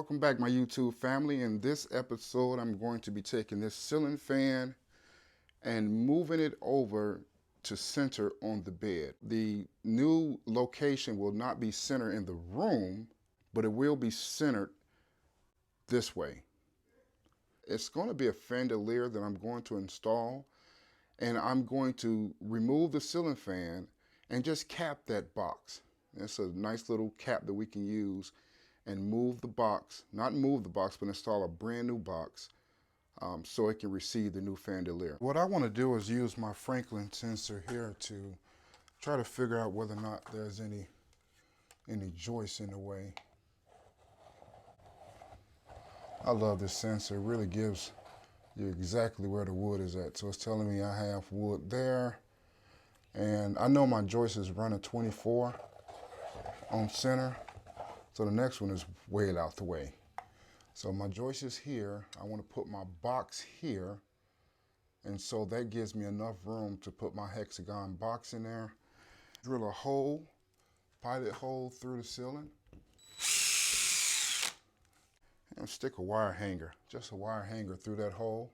welcome back my YouTube family. In this episode, I'm going to be taking this ceiling fan and moving it over to center on the bed. The new location will not be centered in the room, but it will be centered this way. It's going to be a Fandelier that I'm going to install, and I'm going to remove the ceiling fan and just cap that box. It's a nice little cap that we can use and move the box, not move the box, but install a brand new box so it can receive the new Fandelier. What I want to do is use my Franklin sensor here to try to figure out whether or not there's any joists in the way. I love this sensor. It really gives you exactly where the wood is at. So it's telling me I have wood there, and I know my joist is running 24 on center. So the next one is way out the way. So my joist is here. I want to put my box here. And so that gives me enough room to put my hexagon box in there. Drill a hole, pilot hole through the ceiling. And stick a wire hanger, just a wire hanger through that hole.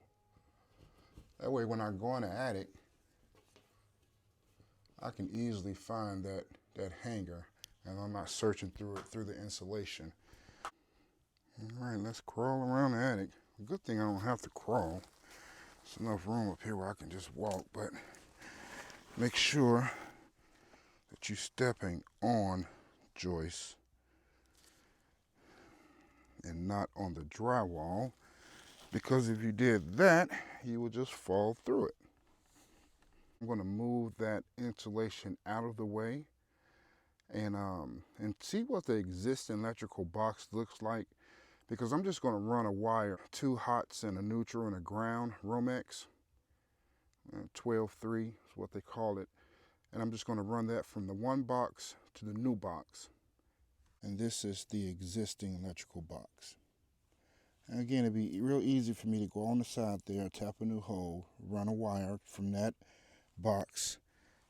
That way when I go in the attic, I can easily find that hanger, and I'm not searching through it through the insulation. All right, let's crawl around the attic. Good thing I don't have to crawl. There's enough room up here where I can just walk, but make sure that you're stepping on joists and not on the drywall, because if you did that, you would just fall through it. I'm going to move that insulation out of the way and see what the existing electrical box looks like, because I'm just going to run a wire, 2 hots and a neutral and a ground, ROMEX, 12-3 is what they call it, and I'm just going to run that from the one box to the new box. And this is the existing electrical box. And again, it'd be real easy for me to go on the side there, tap a new hole, run a wire from that box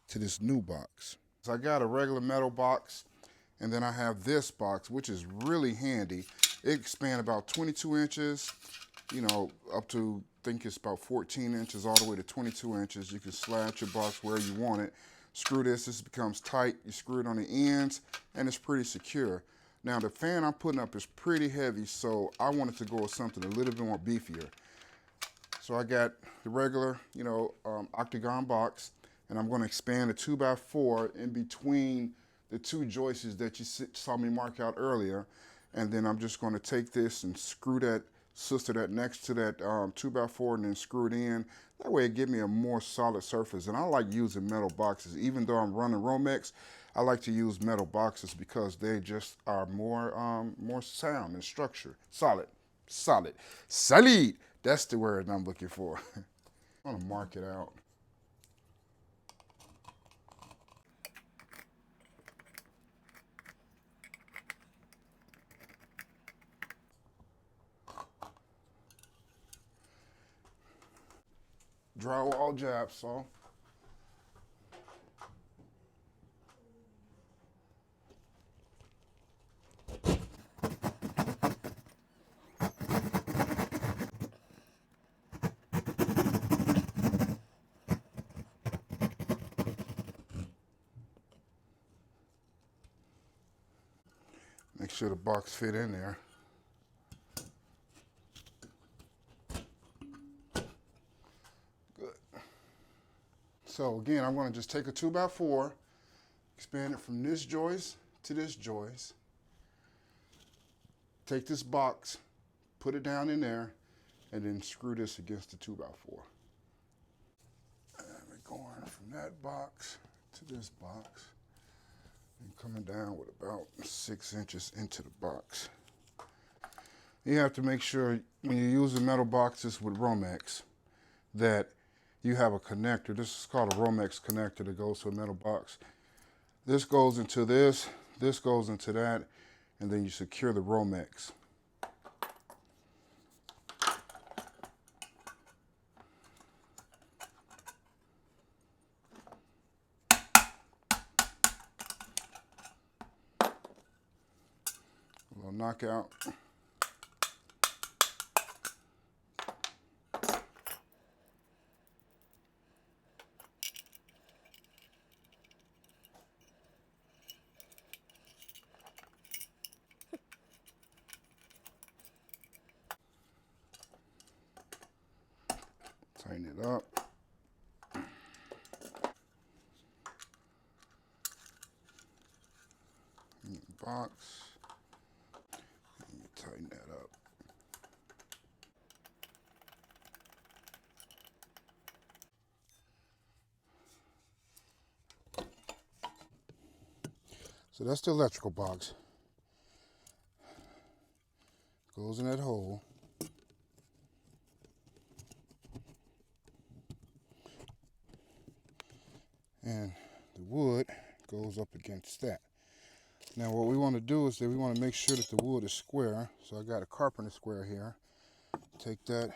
to this new box. So I got a regular metal box, and then I have this box, which is really handy. It expands about 22 inches, you know, up to, I think it's about 14 inches, all the way to 22 inches. You can slide your box where you want it. Screw this becomes tight. You screw it on the ends, and it's pretty secure. Now the fan I'm putting up is pretty heavy, so I wanted to go with something a little bit more beefier. So I got the regular, you know, octagon box, and I'm going to expand a 2x4 in between the 2 joists that you saw me mark out earlier, and then I'm just going to take this and screw that next to that 2x4 and then screw it in. That way it gives me a more solid surface. And I like using metal boxes. Even though I'm running ROMEX, I like to use metal boxes because they just are more sound and structure. Solid. That's the word I'm looking for. I'm gonna mark it out. Drywall jab saw. Make sure the box fit in there. Good. So again, I'm going to just take a 2x4, expand it from this joist to this joist. Take this box, put it down in there, and then screw this against the 2x4. And we're going from that box to this box, and coming down with about 6 inches into the box. You have to make sure when you're using metal boxes with ROMEX that you have a connector. This is called a ROMEX connector that goes to a metal box. This goes into this goes into that, and then you secure the ROMEX. A little knockout. it up. In the box. And you tighten that up. So that's the electrical box. Goes in that hole. And the wood goes up against that. Now what we want to do is that we want to make sure that the wood is square. So I got a carpenter square here. Take that.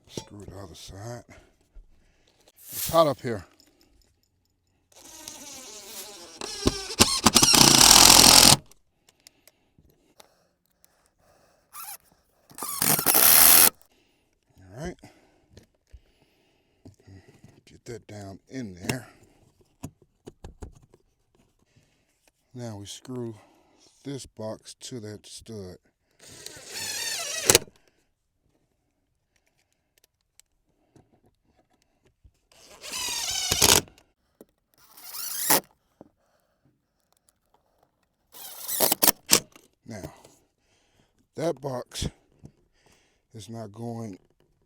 Screw the other side. It's hot up here. All right. Get that down in there. Now we screw this box to that stud. Now, that box is not going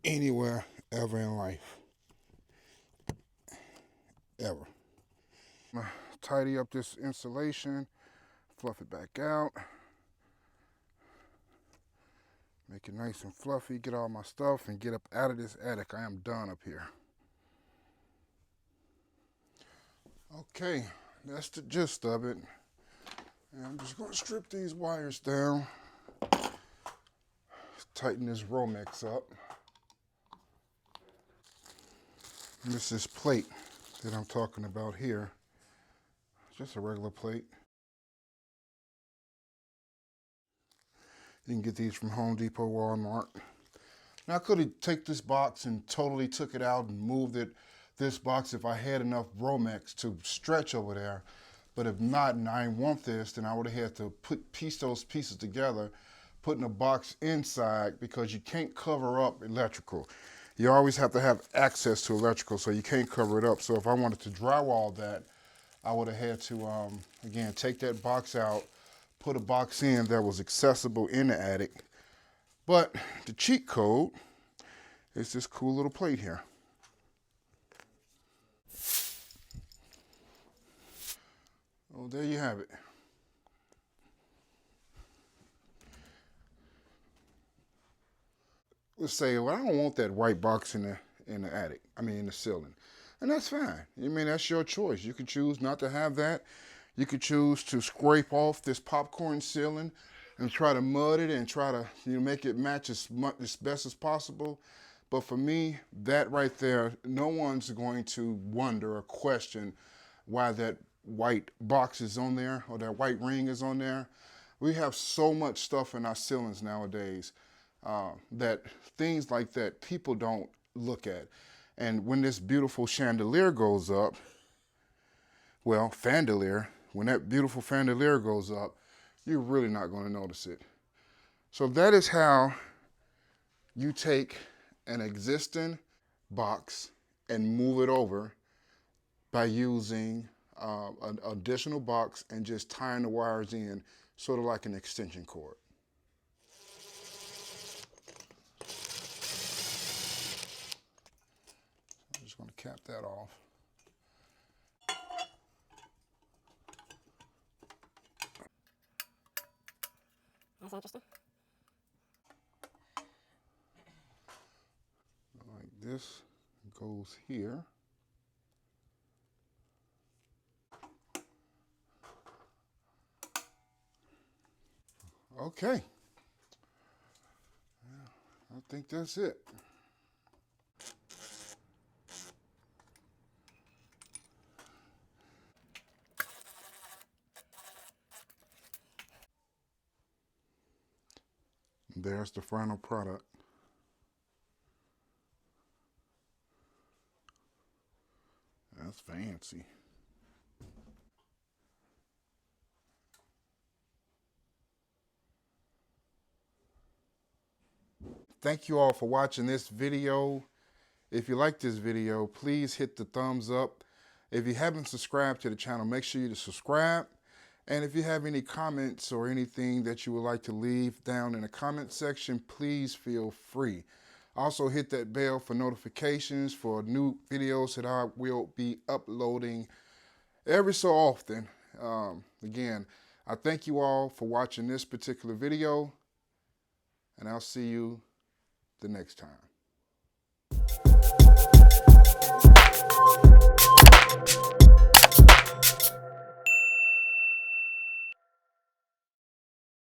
anywhere ever in life. Ever. I'm gonna tidy up this insulation, fluff it back out, make it nice and fluffy, get all my stuff, and get up out of this attic. I am done up here. Okay, that's the gist of it. And I'm just gonna strip these wires down, tighten this ROMEX up. And this is plate that I'm talking about here. Just a regular plate. You can get these from Home Depot, Walmart. Now I could have taken this box and totally took it out and moved this box if I had enough ROMEX to stretch over there. But if not, and I didn't want this, then I would have had to piece those pieces together, putting a box inside, because you can't cover up electrical. You always have to have access to electrical, so you can't cover it up. So if I wanted to drywall that, I would have had to, again, take that box out, put a box in that was accessible in the attic. But the cheat code is this cool little plate here. Oh, there you have it. Let's say, well, I don't want that white box in the attic. I mean, in the ceiling. And that's fine. I mean, that's your choice. You can choose not to have that. You could choose to scrape off this popcorn ceiling and try to mud it and try to make it match as best as possible. But for me, that right there, no one's going to wonder or question why that white box is on there or that white ring is on there. We have so much stuff in our ceilings nowadays that things like that people don't look at. And when this beautiful chandelier goes up, well, Fandelier, when that beautiful Fandelier goes up, you're really not going to notice it. So that is how you take an existing box and move it over by using an additional box and just tying the wires in, sort of like an extension cord. I'm just going to cap that off. That's interesting. Like this goes here. Okay. I think that's it. There's the final product. That's fancy. Thank you all for watching this video. If you like this video, please hit the thumbs up. If you haven't subscribed to the channel, make sure you subscribe. And if you have any comments or anything that you would like to leave down in the comment section, please feel free. Also hit that bell for notifications for new videos that I will be uploading every so often. Again, I thank you all for watching this particular video, and I'll see you the next time.